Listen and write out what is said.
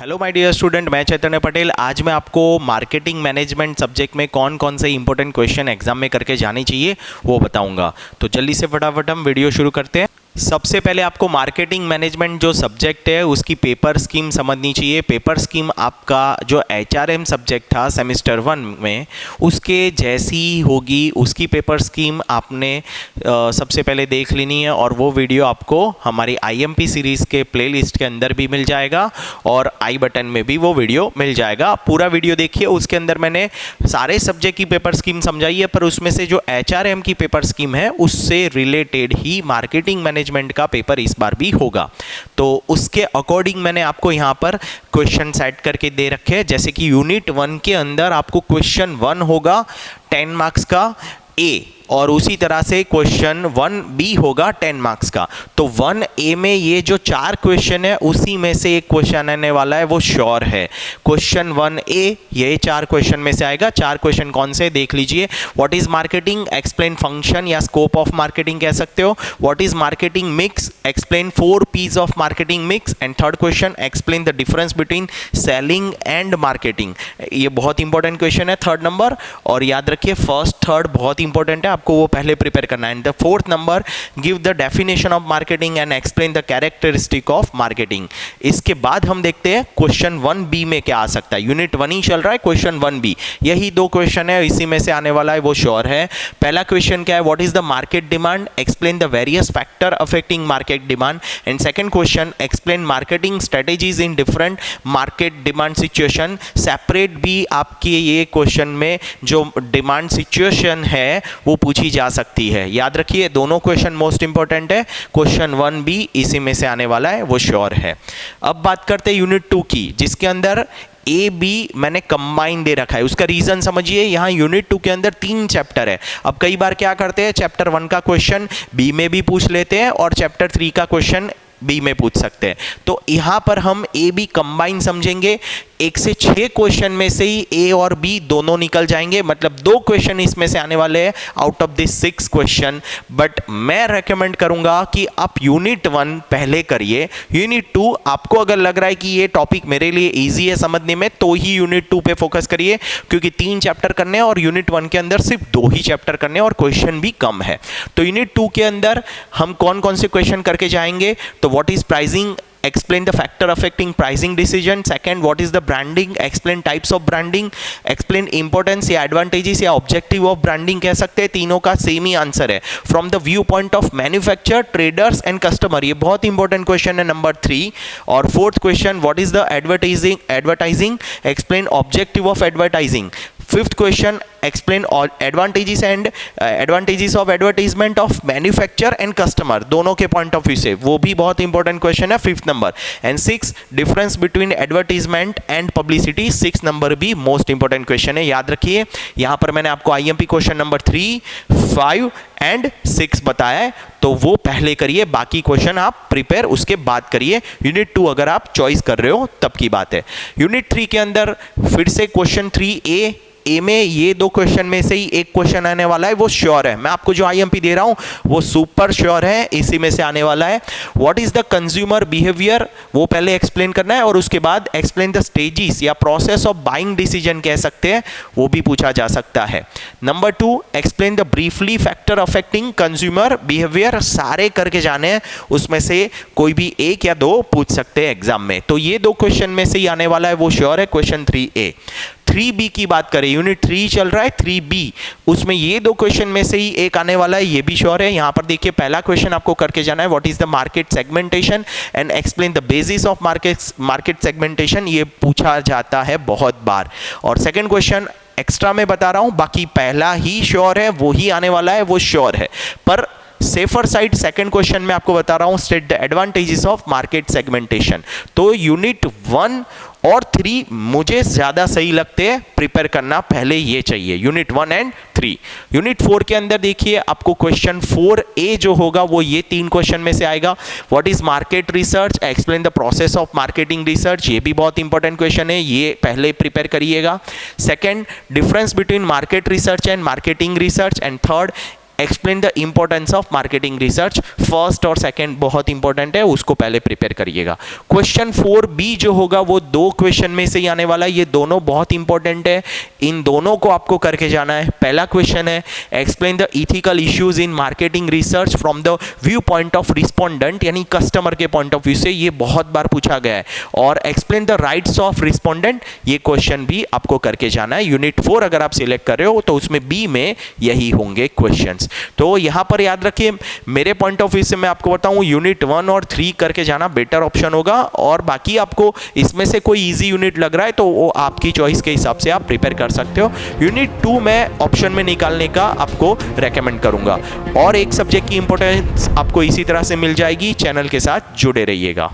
Hello my dear student, मैं चैतन्य पटेल। आज मैं आपको मार्केटिंग मैनेजमेंट सब्जेक्ट में कौन कौन से इंपॉर्टेंट क्वेश्चन एग्जाम में करके जाने चाहिए वो बताऊंगा। तो जल्दी से फटाफट हम वीडियो शुरू करते हैं। सबसे पहले आपको मार्केटिंग मैनेजमेंट जो सब्जेक्ट है उसकी पेपर स्कीम समझनी चाहिए। पेपर स्कीम आपका जो HRM सब्जेक्ट था सेमेस्टर 1 में उसके जैसी होगी, उसकी पेपर स्कीम आपने सबसे पहले देख लेनी है और वो वीडियो आपको हमारी IMP सीरीज़ के प्लेलिस्ट के अंदर भी मिल जाएगा और आई बटन में भी वो वीडियो मिल जाएगा। पूरा वीडियो देखिए, उसके अंदर मैंने सारे सब्जेक्ट की पेपर स्कीम समझाई है, पर उसमें से जो HRM की पेपर स्कीम है उससे रिलेटेड ही मार्केटिंग मैनेजमेंट का पेपर इस बार भी होगा। तो उसके अकॉर्डिंग मैंने आपको यहाँ पर क्वेश्चन सेट करके दे रखे हैं। जैसे कि यूनिट 1 के अंदर आपको क्वेश्चन 1 होगा 10 मार्क्स का ए, और उसी तरह से क्वेश्चन 1B होगा 10 मार्क्स का। तो 1A में ये जो 4 क्वेश्चन है उसी में से एक क्वेश्चन आने वाला है, वो श्योर है। क्वेश्चन 1A ये 4 क्वेश्चन में से आएगा। 4 क्वेश्चन कौन से देख लीजिए। What is marketing, explain function या स्कोप ऑफ मार्केटिंग कह सकते हो। What is marketing mix, explain 4 P's of marketing mix. And third question, explain the difference between selling and marketing. ये बहुत इंपॉर्टेंट क्वेश्चन है, 3rd नंबर। और याद रखिए फर्स्ट थर्ड बहुत इंपॉर्टेंट है, आपको वो पहले प्रिपेयर करना है। And the 4th number, give the definition of marketing and explain the characteristic of marketing. इसके बाद हम देखते हैं क्वेश्चन 1B में क्या आ सकता है। यूनिट 1 ही चल रहा है, क्वेश्चन 1B यही 2 क्वेश्चन है, इसी में से आने वाला है, वो श्योर है। पहला क्वेश्चन क्या है, what is the market demand, explain the various factor affecting market demand. And second question, explain marketing strategies in different market demand situation. Separate भी आपकी ये क्वेश्चन में जो डिमांड सिचुएशन है वो पूछी जा सकती है। याद रखिए दोनों क्वेश्चन मोस्ट इंपॉर्टेंट है। क्वेश्चन 1B इसी में से आने वाला है, वो श्योर है। अब बात करते हैं यूनिट 2 की, जिसके अंदर A-B मैंने कंबाइन दे रखा है। उसका रीजन समझिए, यहाँ यूनिट 2 के अंदर 3 चैप्टर है। अब कई बार क्या करते हैं, चैप्टर 1 का क्वेश्चन B में भी पूछ लेते हैं और चैप्टर 3 का क्वेश्चन B में पूछ सकते हैं। तो यहाँ पर हम A-B कंबाइन समझेंगे। 1 से 6 क्वेश्चन में से ही A और B दोनों निकल जाएंगे, मतलब 2 क्वेश्चन इसमें से आने वाले हैं out of this 6 question. But मैं रेकमेंड करूंगा कि आप यूनिट 1 पहले करिए। यूनिट 2 आपको अगर लग रहा है कि ये टॉपिक मेरे लिए इजी है समझने में, तो ही यूनिट 2 पे फोकस करिए, क्योंकि 3 चैप्टर करने हैं और यूनिट 1 के अंदर सिर्फ 2 ही चैप्टर करने हैं और क्वेश्चन भी कम है। तो यूनिट 2 के अंदर हम कौन कौन से क्वेश्चन करके जाएंगे। तो what is pricing, explain the factor affecting pricing decision. Second, what is the branding, explain types of branding. Explain importance या advantages या objective of branding कह सकते हैं। तीनों का सेम ही आंसर है। From the view point of manufacturer, traders and customer, ये बहुत इंपॉर्टेंट क्वेश्चन है नंबर 3। और 4th question, what is the advertising, explain objective of advertising. 5th question, explain advantages and advantages of advertisement of manufacturer and customer, दोनों के point of view से, वो भी बहुत इंपॉर्टेंट क्वेश्चन है 5th number. And 6, difference between advertisement and publicity, 6th number भी most important question है। याद रखिए यहाँ पर मैंने आपको IMP क्वेश्चन नंबर 3, 5 एंड 6 बताया है, तो वो पहले करिए, बाकी क्वेश्चन आप प्रिपेयर उसके बाद करिए। यूनिट 2 अगर आप चॉइस कर रहे हो तब की बात है। यूनिट 3 के अंदर फिर से क्वेश्चन 3A में ये 2 क्वेश्चन में से ही एक क्वेश्चन आने वाला है, वो श्योर है। मैं आपको जो IMP दे रहा हूं वो सुपर श्योर है, इसी में से आने वाला है। What is the consumer behaviour, वो पहले एक्सप्लेन करना है और उसके बाद एक्सप्लेन द स्टेजेस या प्रोसेस ऑफ बाइंग डिसीजन कह सकते हैं, वो भी पूछा जा सकता है। Number 2, explain the briefly factor affecting consumer behaviour. सारे करके जाने हैं, उसमें से कोई भी 1 या 2 पूछ सकते हैं एग्जाम में। तो ये 2 क्वेश्चन में से ही आने वाला है, वो श्योर है। Question 3A। 3B की बात करें, यूनिट 3 चल रहा है, 3B उसमें ये 2 क्वेश्चन में से ही एक आने वाला है, ये भी श्योर है। यहाँ पर देखिए पहला क्वेश्चन आपको करके जाना है, what is the market segmentation and explain the basis of market segmentation, ये पूछा जाता है बहुत बार। और सेकंड क्वेश्चन एक्स्ट्रा में बता रहा हूँ, बाकी पहला ही श्योर है, वो ही आने वाला है, वो श्योर है। पर सेफर साइड सेकंड क्वेश्चन में आपको बता रहा हूं, state the advantages of market segmentation. तो यूनिट 1 और 3 मुझे ज्यादा सही लगते हैं, प्रिपेयर करना पहले ये चाहिए, यूनिट 1 एंड 3। यूनिट 4 के अंदर देखिए आपको क्वेश्चन 4A जो होगा वो ये 3 क्वेश्चन में से आएगा। What is market research, explain the process of marketing research, ये भी बहुत इंपॉर्टेंट क्वेश्चन है, ये पहले प्रिपेयर करिएगा। Second, difference between market research and marketing research. And third, explain the importance of marketing research, first और सेकंड बहुत important है, उसको पहले प्रिपेयर करिएगा। क्वेश्चन 4B जो होगा वो 2 क्वेश्चन में से ही आने वाला है, ये दोनों बहुत इंपॉर्टेंट है, इन दोनों को आपको करके जाना है। पहला क्वेश्चन है explain the ethical issues in marketing research from the view point of respondent, यानी कस्टमर के पॉइंट ऑफ व्यू से, ये बहुत बार पूछा गया है। और explain the rights of respondent, ये क्वेश्चन भी आपको करके जाना है। यूनिट 4 अगर आप सिलेक्ट कर रहे हो तो उसमें बी में यही होंगे क्वेश्चंस। तो यहां पर याद रखिए, मेरे पॉइंट ऑफ व्यू से मैं आपको बताऊं यूनिट 1 और 3 करके जाना बेटर ऑप्शन होगा, और बाकी आपको इसमें से कोई इजी यूनिट लग रहा है तो वो आपकी चॉइस के हिसाब से आप प्रिपेयर कर सकते हो। यूनिट 2 में ऑप्शन में निकालने का आपको रेकमेंड करूंगा, और एक सब्जेक्ट की इंपॉर्टेंस आपको इसी तरह से मिल जाएगी। चैनल के साथ जुड़े रहिएगा।